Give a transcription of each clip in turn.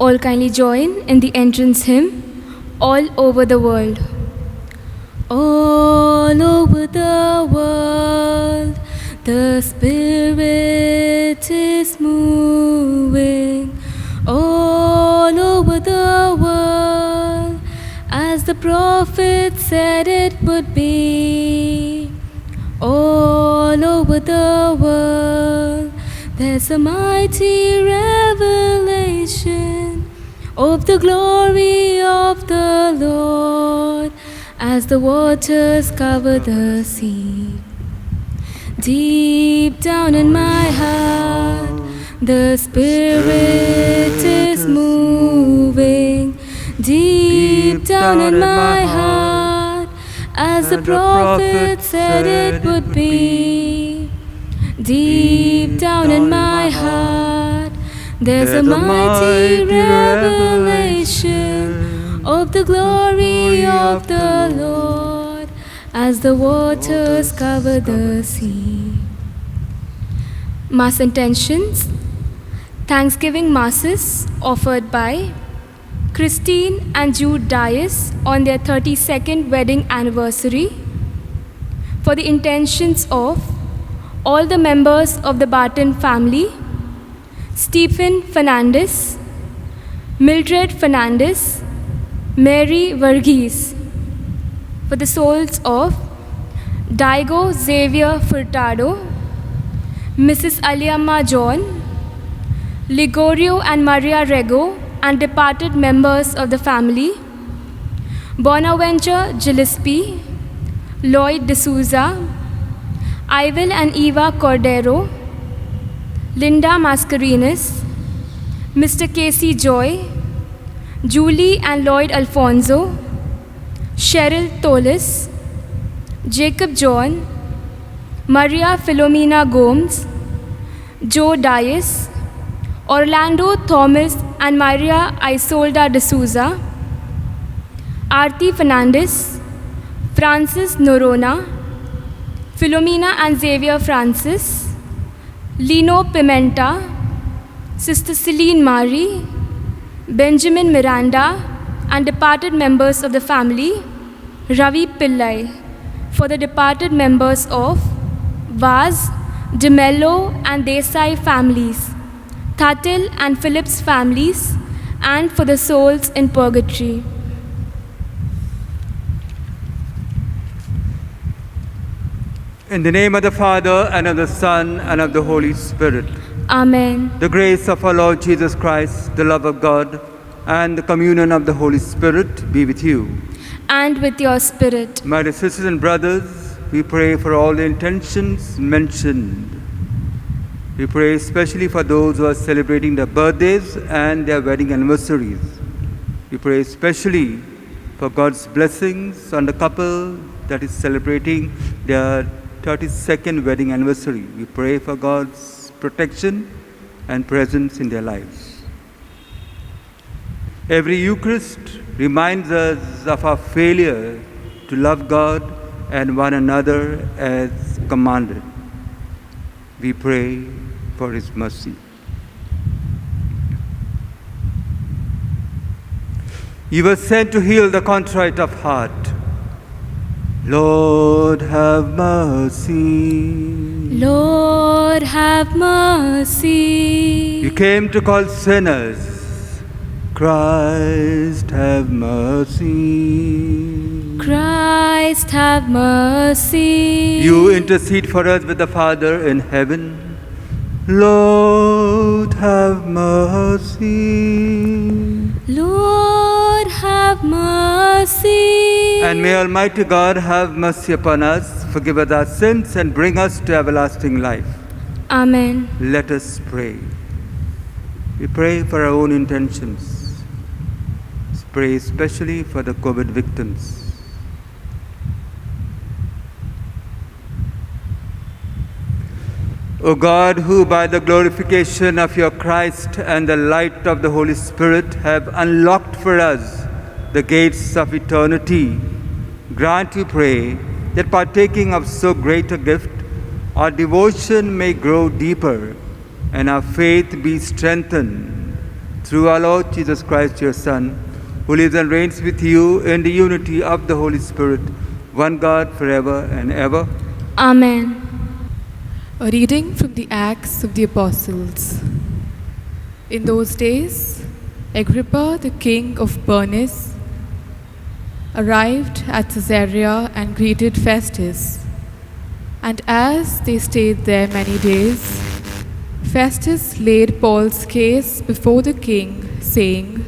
All kindly join in the entrance hymn, All Over the World. All over the world, the Spirit is moving. All over the world, as the prophet said it would be. All over the world, there's a mighty revelation of the glory of the Lord as the waters cover the sea. Deep down in my heart, the Spirit is moving. Deep down in my heart, as the prophet said it would be. Deep down in my heart, there's a mighty revelation of the glory of the Lord as the waters cover the sea. Mass intentions. Thanksgiving Masses offered by Christine and Jude Dias on their 32nd wedding anniversary. For the intentions of all the members of the Barton family, Stephen Fernandez, Mildred Fernandez, Mary Varghese. For the souls of Daigo Xavier Furtado, Mrs. Aliamma John, Ligorio and Maria Rego, and departed members of the family, Bonaventure Gillespie, Lloyd D'Souza, Ivel and Eva Cordero, Linda Mascarenas, Mr. Casey Joy, Julie and Lloyd Alfonso, Cheryl Tolis, Jacob John, Maria Philomena Gomes, Joe Dias, Orlando Thomas and Maria Isolda D'Souza, Aarti Fernandez, Francis Norona, Philomena and Xavier Francis, Lino Pimenta, Sister Celine Marie, Benjamin Miranda, and departed members of the family, Ravi Pillai. For the departed members of Vaz, DeMello and Desai families, Thatil and Phillips families, and for the souls in purgatory. In the name of the Father, and of the Son, and of the Holy Spirit. Amen. The grace of our Lord Jesus Christ, the love of God, and the communion of the Holy Spirit be with you. And with your spirit. My dear sisters and brothers, we pray for all the intentions mentioned. We pray especially for those who are celebrating their birthdays and their wedding anniversaries. We pray especially for God's blessings on the couple that is celebrating their 32nd wedding anniversary. We pray for God's protection and presence in their lives. Every Eucharist reminds us of our failure to love God and one another as commanded. We pray for His mercy. You were sent to heal the contrite of heart. Lord, have mercy. Lord, have mercy. You came to call sinners. Christ, have mercy. Christ, have mercy. You intercede for us with the Father in heaven. Lord, have mercy. Lord, have mercy. And may Almighty God have mercy upon us, forgive us our sins, and bring us to everlasting life. Amen. Let us pray. We pray for our own intentions. Pray especially for the COVID victims. O God, who by the glorification of your Christ and the light of the Holy Spirit have unlocked for us the gates of eternity, grant, we pray, that partaking of so great a gift, our devotion may grow deeper and our faith be strengthened. through our Lord Jesus Christ, your Son, who lives and reigns with you in the unity of the Holy Spirit, one God, forever and ever. Amen. A reading from the Acts of the Apostles. In those days, Agrippa, the king of Bernice, arrived at Caesarea and greeted Festus. And as they stayed there many days, Festus laid Paul's case before the king, saying,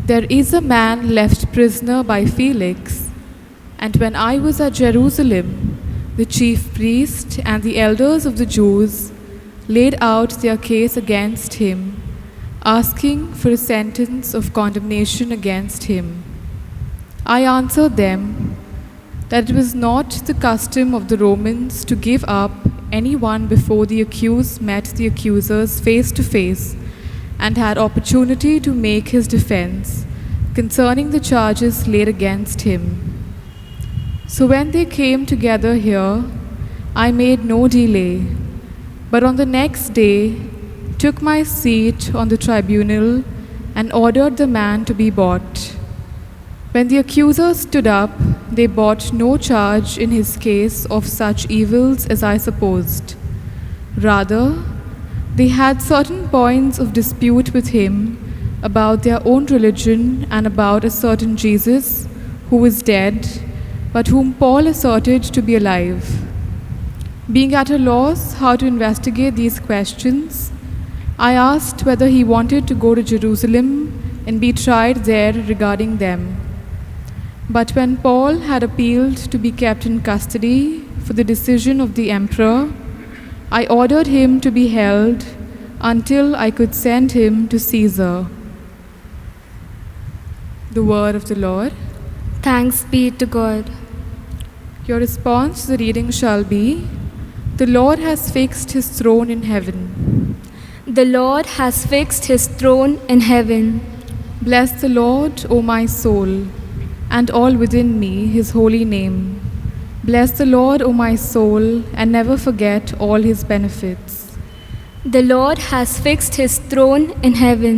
"There is a man left prisoner by Felix, and when I was at Jerusalem, the chief priest and the elders of the Jews laid out their case against him, asking for a sentence of condemnation against him. I answered them that it was not the custom of the Romans to give up anyone before the accused met the accusers face to face and had opportunity to make his defense concerning the charges laid against him. So when they came together here, I made no delay, but on the next day took my seat on the tribunal and ordered the man to be brought. When the accusers stood up, they brought no charge in his case of such evils as I supposed. Rather, they had certain points of dispute with him about their own religion and about a certain Jesus who was dead, but whom Paul asserted to be alive. Being at a loss how to investigate these questions, I asked whether he wanted to go to Jerusalem and be tried there regarding them. But when Paul had appealed to be kept in custody for the decision of the emperor, I ordered him to be held until I could send him to Caesar." The word of the Lord. Thanks be to God. Your response to the reading shall be, "The Lord has fixed his throne in heaven." The Lord has fixed his throne in heaven. Bless the Lord, O my soul, and all within me, his holy name. Bless the Lord, O my soul, and never forget all his benefits. The Lord has fixed his throne in heaven.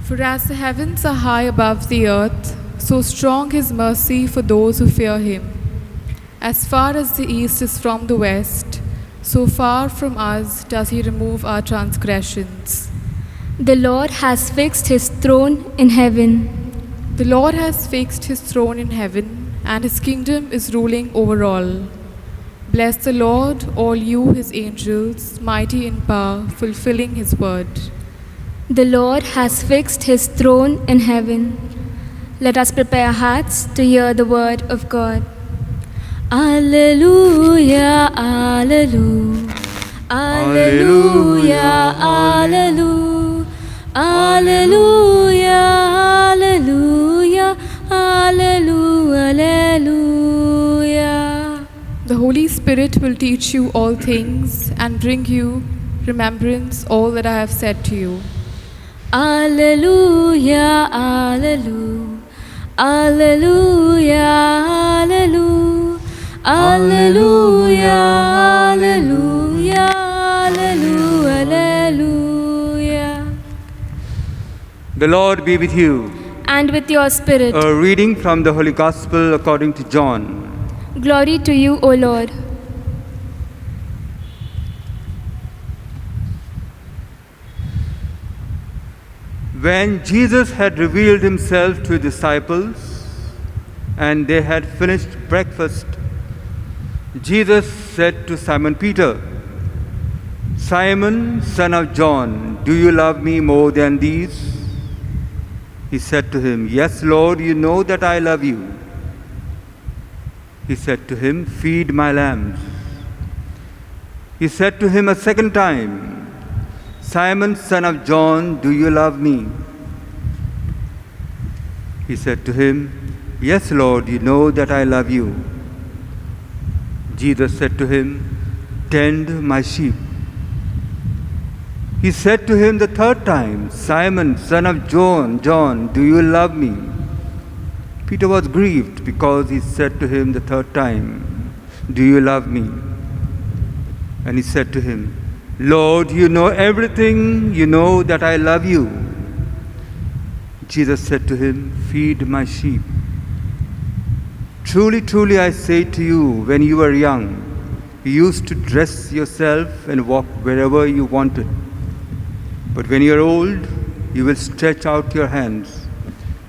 For as the heavens are high above the earth, so strong his mercy for those who fear him. As far as the east is from the west, so far from us does he remove our transgressions. The Lord has fixed his throne in heaven. The Lord has fixed his throne in heaven, and his kingdom is ruling over all. Bless the Lord, all you his angels, mighty in power, fulfilling his word. The Lord has fixed his throne in heaven. Let us prepare our hearts to hear the word of God. Alleluia, alleluia, alleluia, alleluia, alleluia, alleluia, alleluia, alleluia. The Holy Spirit will teach you all things and bring you remembrance all that I have said to you. Alleluia, alleluia, alleluia, alleluia, alleluia, alleluia, alleluia, alleluia. The Lord be with you. And with your spirit. A reading from the Holy Gospel according to John. Glory to you, O Lord. When Jesus had revealed himself to his disciples and they had finished breakfast, Jesus said to Simon Peter, "Simon, son of John, do you love me more than these?" He said to him, "Yes, Lord, you know that I love you." He said to him, "Feed my lambs." He said to him a second time, "Simon, son of John, do you love me?" He said to him, "Yes, Lord, you know that I love you." Jesus said to him, "Tend my sheep." He said to him the third time, "Simon, son of John, do you love me?" Peter was grieved because he said to him the third time, "Do you love me?" And he said to him, Lord, you know everything, you know that I love you. Jesus said to him, feed my sheep. Truly, truly, I say to you, when you were young, you used to dress yourself and walk wherever you wanted. But when you are old, you will stretch out your hands,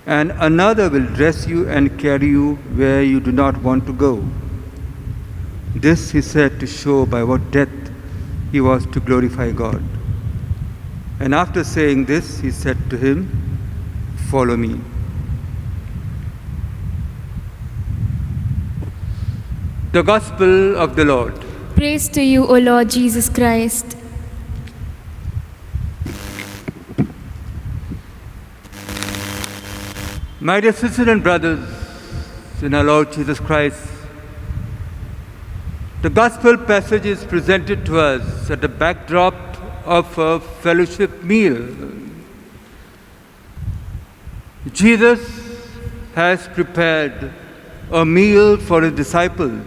and another will dress you and carry you where you do not want to go. This he said to show by what death he was to glorify God. And after saying this, he said to him, follow me. The Gospel of the Lord. Praise to you, O Lord Jesus Christ. My dear sisters and brothers in our Lord Jesus Christ, the Gospel passage is presented to us at the backdrop of a fellowship meal. Jesus has prepared a meal for his disciples.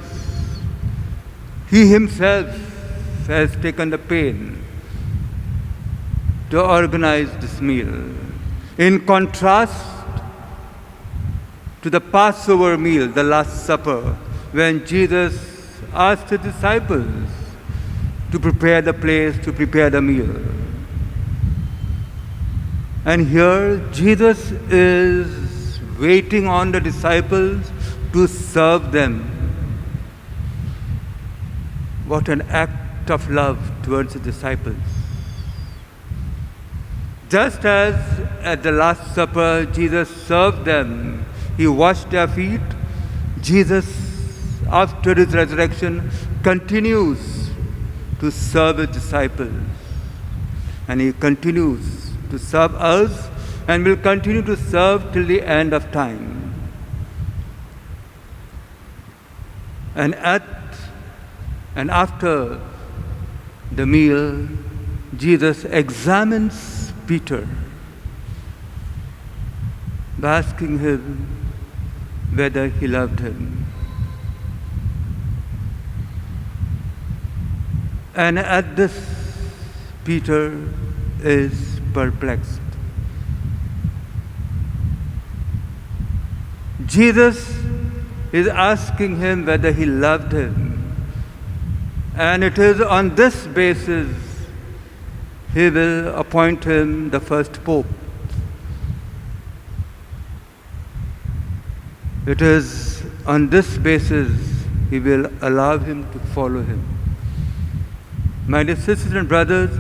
He himself has taken the pain to organize this meal. In contrast to the Passover meal, the Last Supper, when Jesus asked his disciples to prepare the place, to prepare the meal. And here Jesus is waiting on the disciples to serve them. What an act of love towards the disciples. Just as at the Last Supper Jesus served them, he washed their feet, Jesus, after his resurrection, continues to serve his disciples. And he continues to serve us and will continue to serve till the end of time. And after the meal, Jesus examines Peter by asking him whether he loved him. And at this, Peter is perplexed. Jesus is asking him whether he loved him. And it is on this basis he will appoint him the first pope. It is on this basis he will allow him to follow him. My dear sisters and brothers,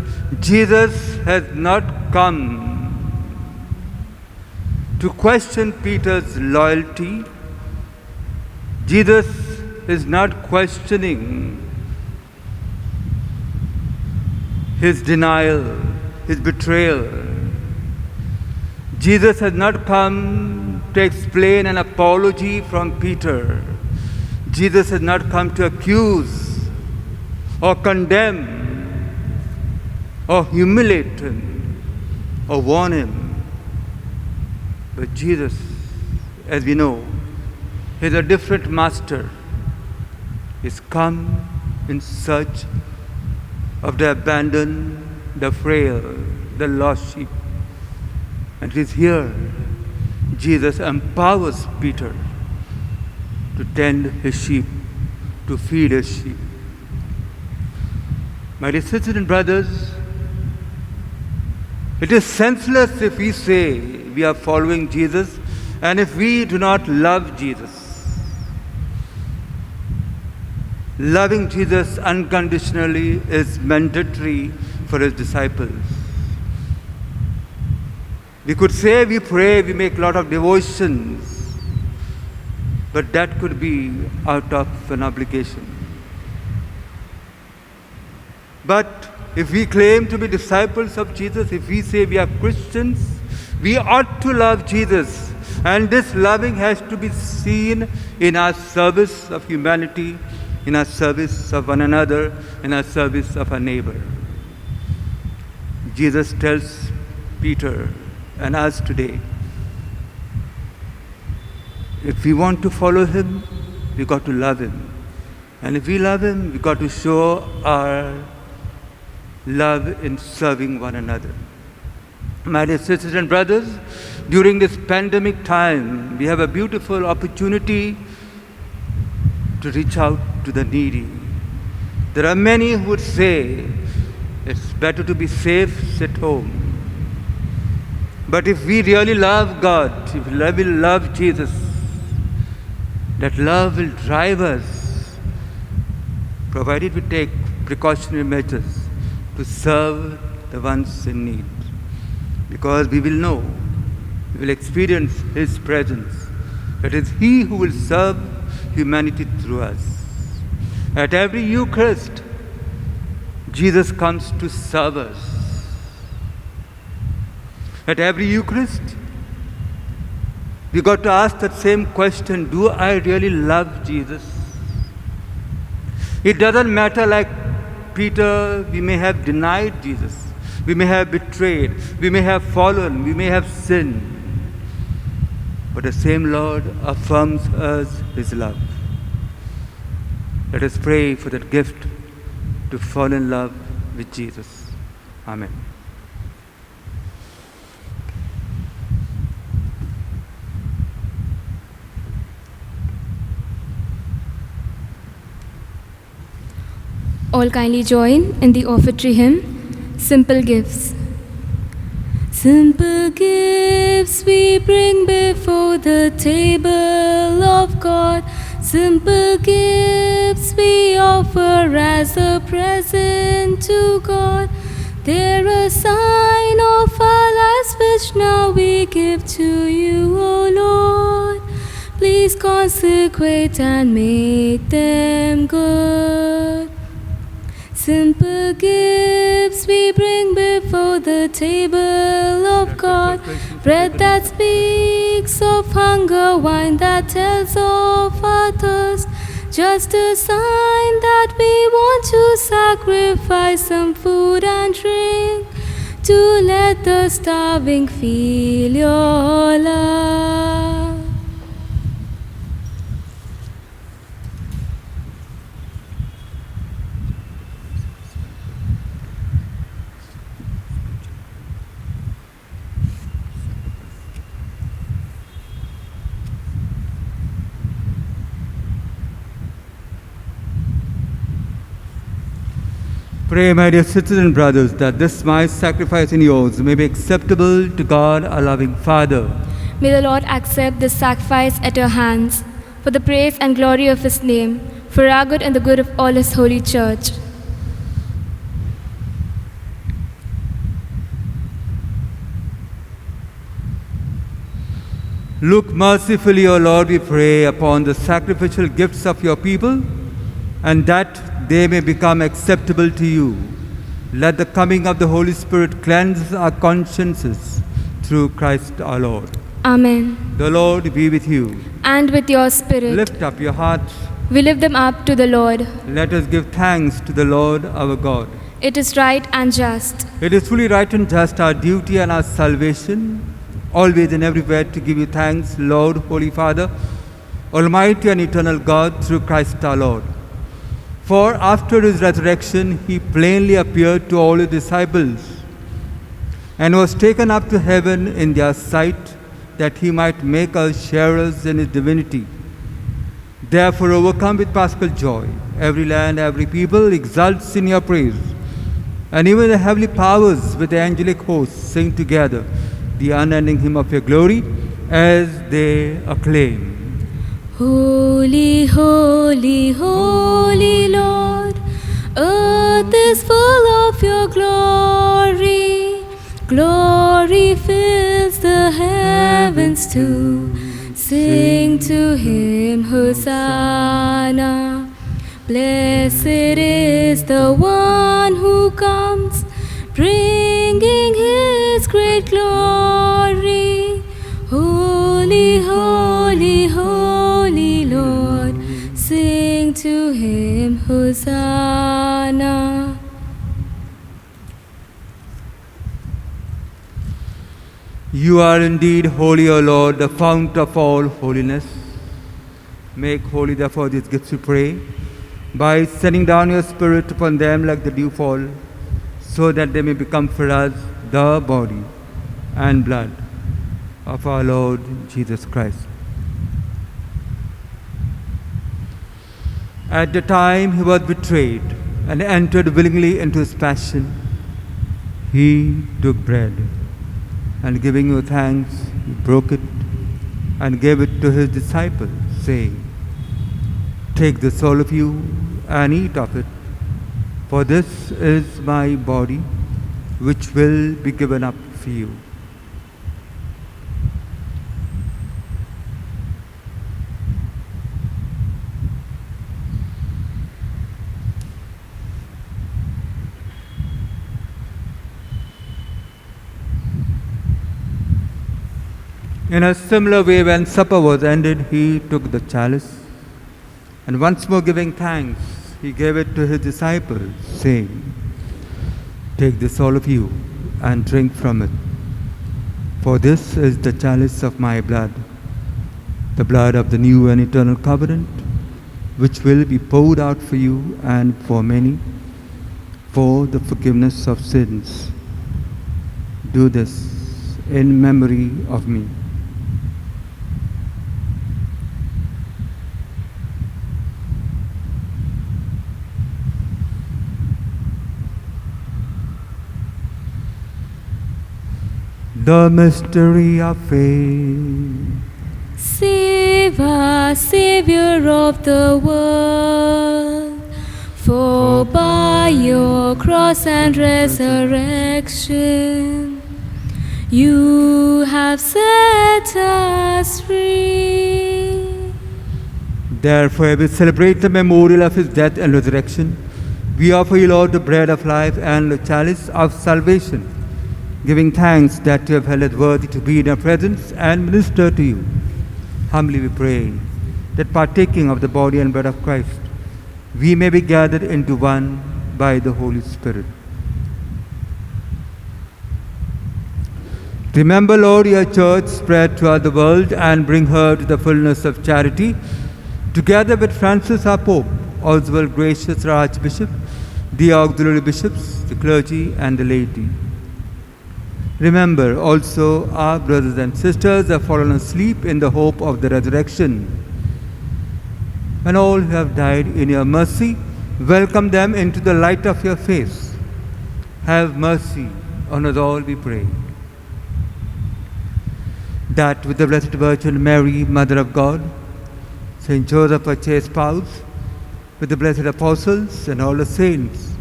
Jesus has not come to question Peter's loyalty. Jesus is not questioning his denial, his betrayal. Jesus has not come to explain an apology from Peter. Jesus has not come to accuse or condemn or humiliate him or warn him. But Jesus, as we know, is a different master. He's come in search of the abandoned, the frail, the lost sheep. And it is here Jesus empowers Peter to tend his sheep, to feed his sheep. My dear sisters and brothers, it is senseless if we say we are following Jesus and if we do not love Jesus. Loving Jesus unconditionally is mandatory for his disciples. We could say we pray, we make a lot of devotions, but that could be out of an obligation. But if we claim to be disciples of Jesus, if we say we are Christians, we ought to love Jesus. And this loving has to be seen in our service of humanity, in our service of one another, in our service of our neighbor. Jesus tells Peter and us today, if we want to follow him, we got to love him. And if we love him, we got to show our love in serving one another. My dear sisters and brothers, during this pandemic time, we have a beautiful opportunity to reach out to the needy. There are many who would say it's better to be safe, sit home. But if we really love God, if we really love Jesus, that love will drive us, provided we take precautionary measures to serve the ones in need. Because we will know, we will experience His presence. It is He who will serve humanity through us. At every Eucharist, Jesus comes to serve us. At every Eucharist, we got to ask that same question, do I really love Jesus? It doesn't matter, like Peter, we may have denied Jesus, we may have betrayed, we may have fallen, we may have sinned, but the same Lord affirms us His love. Let us pray for that gift to fall in love with Jesus. Amen. All kindly join in the offertory hymn, Simple Gifts. Simple gifts we bring before the table of God. Simple gifts we offer as a present to God. They're a sign of our lives which now we give to you, O Lord. Please consecrate and make them good. Simple gifts we bring before the table of God. Bread that speaks of hunger, wine that tells of our thirst. Just a sign that we want to sacrifice some food and drink to let the starving feel your love. Pray, my dear sisters and brothers, that this my sacrifice and yours may be acceptable to God, our loving Father. May the Lord accept this sacrifice at your hands for the praise and glory of His name, for our good and the good of all His holy church. Look mercifully, O Lord, we pray, upon the sacrificial gifts of your people, and that they may become acceptable to you. Let the coming of the Holy Spirit cleanse our consciences through Christ our Lord. Amen. The Lord be with you. And with your spirit, Lift up your hearts. we lift them up to the Lord. Let us give thanks to the Lord our God. It is right and just. It is fully right and just, our duty and our salvation, always and everywhere to give you thanks, Lord, Holy Father, Almighty and eternal God, through Christ our Lord. For after His resurrection, He plainly appeared to all His disciples and was taken up to heaven in their sight, that He might make us sharers in His divinity. Therefore, overcome with paschal joy, every land, every people exults in your praise. And even the heavenly powers with the angelic hosts sing together the unending hymn of your glory as they acclaim. Holy, holy, holy Lord, earth is full of your glory. Glory fills the heavens too. Sing to Him, Hosanna. Blessed is the one who comes, bringing His great glory. Holy, holy, holy Lord, sing to Him, Hosanna. You are indeed holy, O Lord, the fount of all holiness. Make holy, therefore, these gifts, we pray, by sending down your Spirit upon them like the dewfall. so that they may become for us the body and blood of our Lord Jesus Christ. At the time he was betrayed and entered willingly into his passion, he took bread, and giving you thanks, he broke it and gave it to his disciples, saying, "Take this, all of you, and eat of it, for this is my body, which will be given up for you." In a similar way, when supper was ended, he took the chalice, and once more giving thanks, he gave it to his disciples, saying, "Take this, all of you, and drink from it, for this is the chalice of my blood, the blood of the new and eternal covenant, which will be poured out for you and for many, for the forgiveness of sins. Do this in memory of me." The mystery of faith. Save us, Savior of the world, for by your cross and resurrection, you have set us free. Therefore, we celebrate the memorial of his death and resurrection. We offer you, Lord, the bread of life and the chalice of salvation, giving thanks that you have held us worthy to be in our presence and minister to you. Humbly we pray that partaking of the body and blood of Christ, we may be gathered into one by the Holy Spirit. Remember, Lord, your church spread throughout the world and bring her to the fullness of charity, together with Francis our Pope, Oswald Gracious our Archbishop, the auxiliary bishops, the clergy and the laity. Remember also our brothers and sisters who have fallen asleep in the hope of the resurrection. And all who have died in your mercy, welcome them into the light of your face. Have mercy on us all, we pray. That with the Blessed Virgin Mary, Mother of God, Saint Joseph, her chaste spouse, with the blessed apostles and all the saints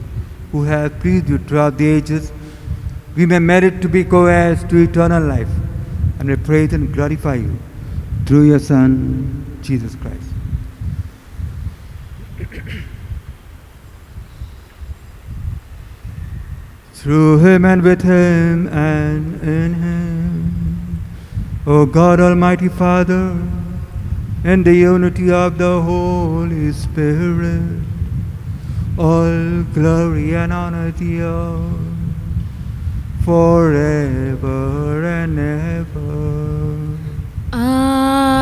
who have pleased you throughout the ages, we may merit to be co-heirs to eternal life, and we praise and glorify you through your Son, Jesus Christ. Through him and with him and in him, O God, Almighty Father, in the unity of the Holy Spirit, all glory and honor to you forever and ever. Amen.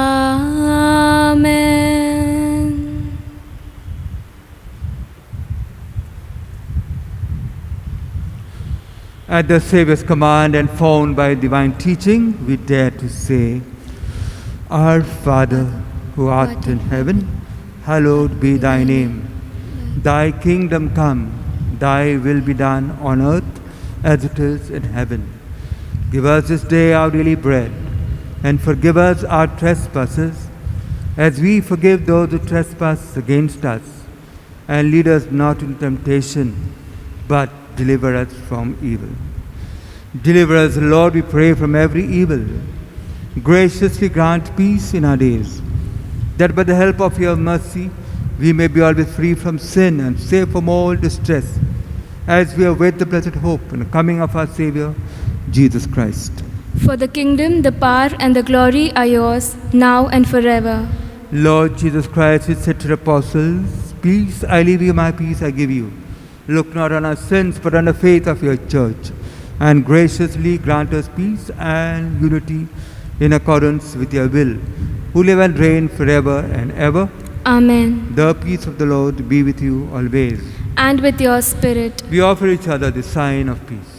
At the Saviour's command and found by divine teaching, we dare to say, Our Father, who art in heaven, hallowed be thy name. Thy kingdom come, thy will be done on earth as it is in heaven. Give us this day our daily bread, and forgive us our trespasses, as we forgive those who trespass against us. And lead us not into temptation, but deliver us from evil. Deliver us, Lord, we pray, from every evil. Graciously grant peace in our days, that by the help of your mercy we may be always free from sin and safe from all distress, as we await the blessed hope and the coming of our Saviour, Jesus Christ. For the kingdom, the power, and the glory are yours, now and forever. Lord Jesus Christ, you said to the apostles, Peace I leave you, my peace I give you. Look not on our sins, but on the faith of your church, and graciously grant us peace and unity in accordance with your will, who live and reign forever and ever. Amen. The peace of the Lord be with you always. and with your spirit. We offer each other the sign of peace.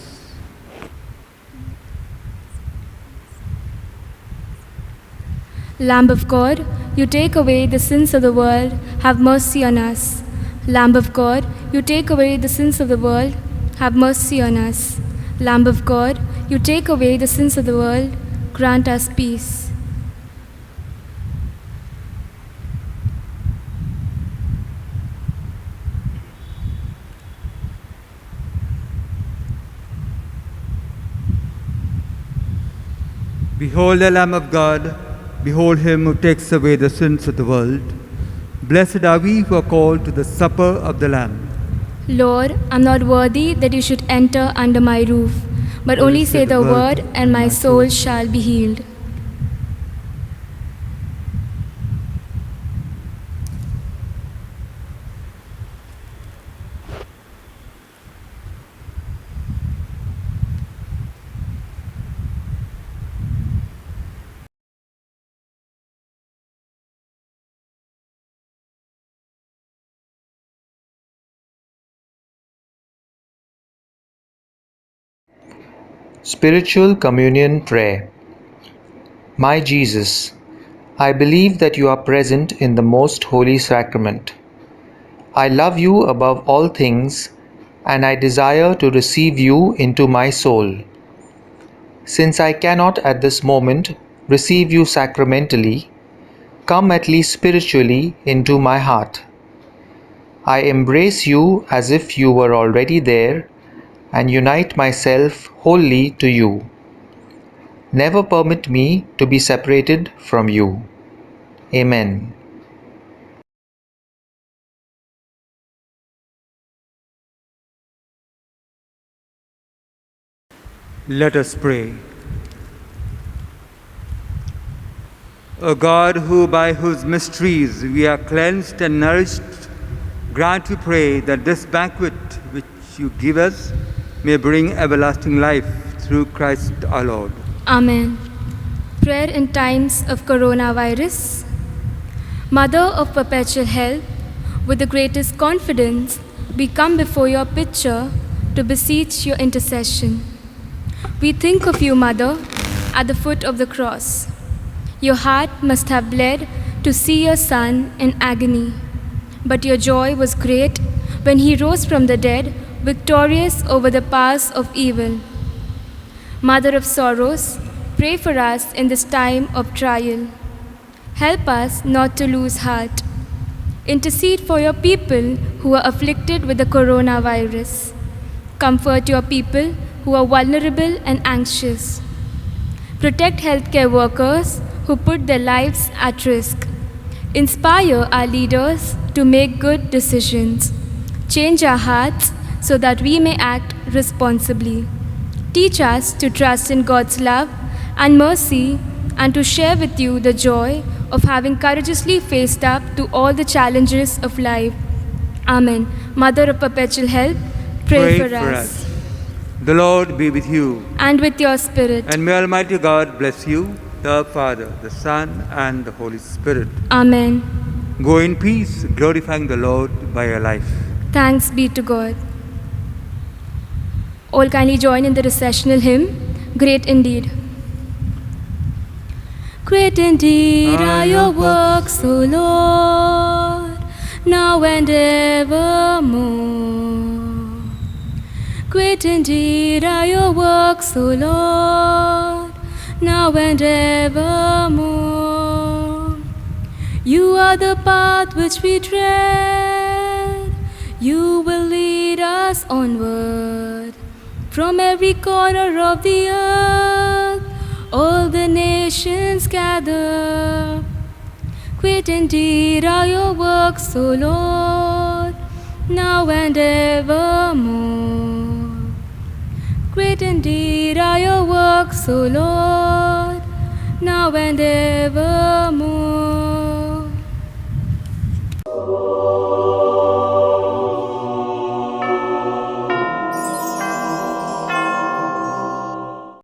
Lamb of God, you take away the sins of the world, have mercy on us. Lamb of God, you take away the sins of the world, have mercy on us. Lamb of God, you take away the sins of the world, grant us peace. Behold the Lamb of God, behold him who takes away the sins of the world. Blessed are we who are called to the supper of the Lamb. Lord, I'm not worthy that you should enter under my roof, but only say the word, and my soul shall be healed. Spiritual Communion Prayer. My Jesus, I believe that you are present in the most holy sacrament. I love you above all things, and I desire to receive you into my soul. Since I cannot at this moment receive you sacramentally, come at least spiritually into my heart. I embrace you as if you were already there and unite myself wholly to you. Never permit me to be separated from you. Amen. Let us pray. O God, who by whose mysteries we are cleansed and nourished, grant, we pray, that this banquet which you give us may bring everlasting life through Christ our Lord. Amen. Prayer in times of coronavirus. Mother of perpetual help, with the greatest confidence, we come before your picture to beseech your intercession. We think of you, Mother, at the foot of the cross. Your heart must have bled to see your Son in agony, but your joy was great when he rose from the dead, victorious over the powers of evil. Mother of sorrows, pray for us in this time of trial. Help us not to lose heart. Intercede for your people who are afflicted with the coronavirus. Comfort your people who are vulnerable and anxious. Protect healthcare workers who put their lives at risk. Inspire our leaders to make good decisions. Change our hearts so that we may act responsibly. Teach us to trust in God's love and mercy, and to share with you the joy of having courageously faced up to all the challenges of life. Amen. Mother of perpetual help, pray for us. The Lord be with you. And with your spirit. And may Almighty God bless you, the Father, the Son, and the Holy Spirit. Amen. Go in peace, glorifying the Lord by your life. Thanks be to God. All kindly join in the recessional hymn, Great Indeed. Great indeed are your works, O Lord, now and evermore. Great indeed are your works, O Lord, now and evermore. You are the path which we tread, you will lead us onward. From every corner of the earth, all the nations gather. Great indeed are your works, O Lord, now and evermore. Great indeed are your works, O Lord, now and evermore.